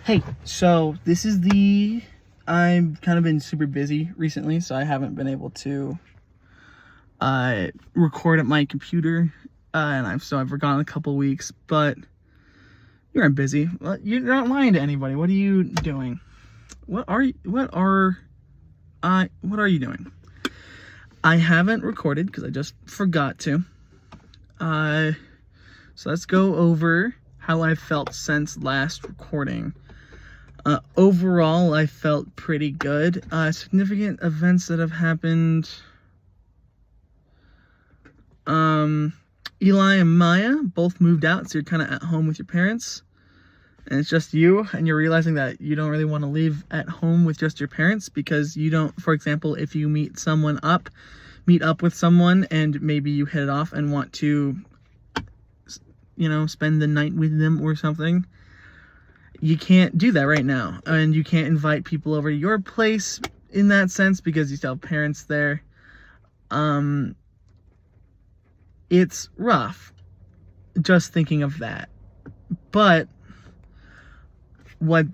Hey, so I've kind of been super busy recently, so I haven't been able to record at my computer, and I've forgotten a couple weeks. But you aren't busy. Well, you're not lying to anybody. What are you doing? What are you doing? I haven't recorded because I just forgot to. So let's go over how I felt since last recording. Overall, I felt pretty good. Significant events that have happened. Eli and Maya both moved out, so you're kind of at home with your parents. And it's just you, and you're realizing that you don't really want to live at home with just your parents because you don't, for example, if you meet up with someone and maybe you hit it off and want to, spend the night with them or something, you can't do that right now. And you can't invite people over to your place in that sense because you still have parents there. It's rough just thinking of that. But what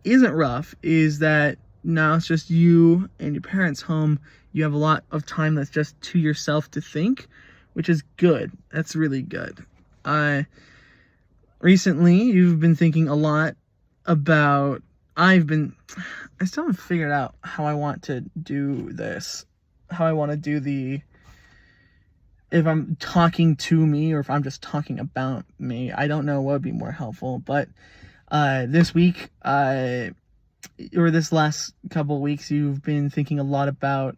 isn't rough is that now it's just you and your parents home. You have a lot of time that's just to yourself to think, which is good. That's really good. Recently, you've been thinking a lot about, I still haven't figured out how I want to do this. How I want to do if I'm talking to me or if I'm just talking about me. I don't know what would be more helpful, but this week, or this last couple weeks, you've been thinking a lot about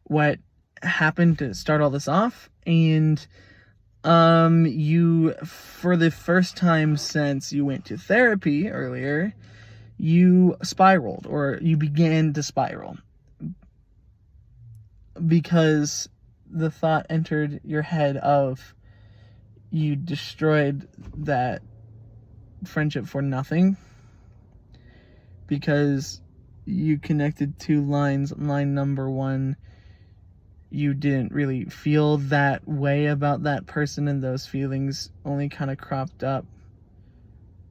what happened to start all this off, and you, for the first time since you went to therapy earlier, you spiraled, or you began to spiral, because the thought entered your head of you destroyed that friendship for nothing, because you connected two lines. Line number one, you didn't really feel that way about that person, and those feelings only kind of cropped up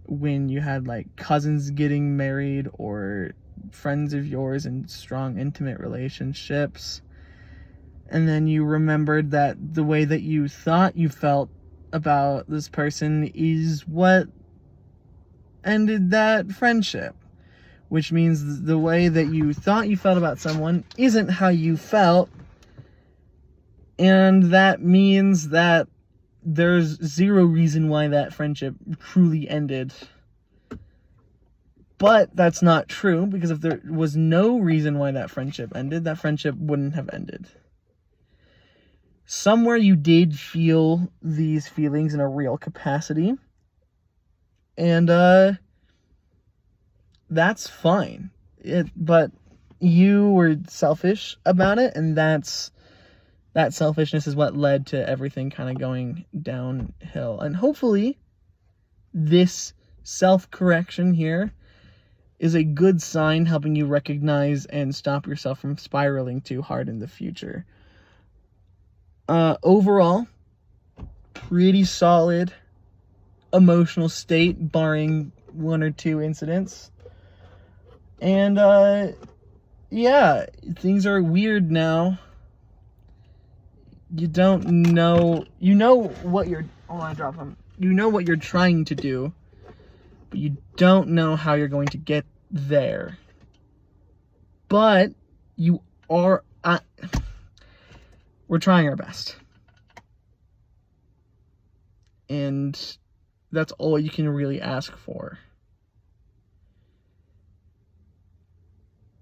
when you had like cousins getting married or friends of yours in strong intimate relationships. And then you remembered that the way that you thought you felt about this person is what ended that friendship, which means the way that you thought you felt about someone isn't how you felt. And that means that there's zero reason why that friendship truly ended. But that's not true, because if there was no reason why that friendship ended, that friendship wouldn't have ended. Somewhere you did feel these feelings in a real capacity. And that's fine. But you were selfish about it, and that selfishness is what led to everything kind of going downhill. And hopefully this self-correction here is a good sign, helping you recognize and stop yourself from spiraling too hard in the future. Overall, pretty solid emotional state, barring one or two incidents. And yeah, things are weird now. You don't know, you know what you're trying to do, but you don't know how you're going to get there. But you are, we're trying our best. And that's all you can really ask for.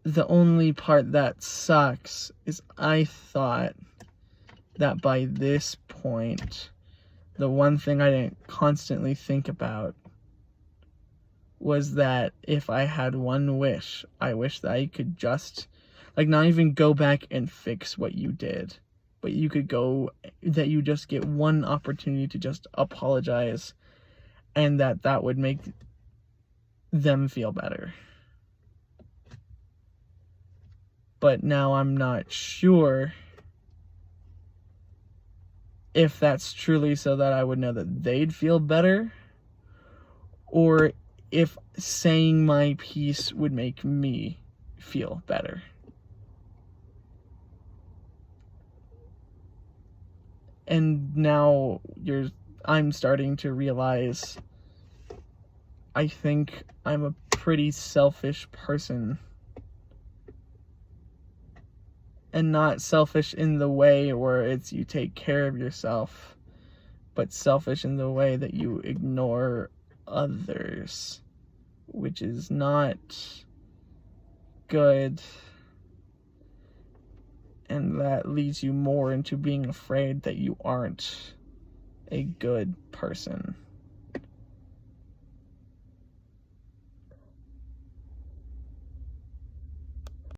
The only part that sucks is I thought that by this point, the one thing I didn't constantly think about was that if I had one wish, I wish that I could just, not even go back and fix what you did, but you just get one opportunity to just apologize, and that would make them feel better. But now I'm not sure if that's truly so that I would know that they'd feel better, or if saying my piece would make me feel better. And now I'm starting to realize I think I'm a pretty selfish person. And not selfish in the way where it's you take care of yourself, but selfish in the way that you ignore others, which is not good. And that leads you more into being afraid that you aren't a good person.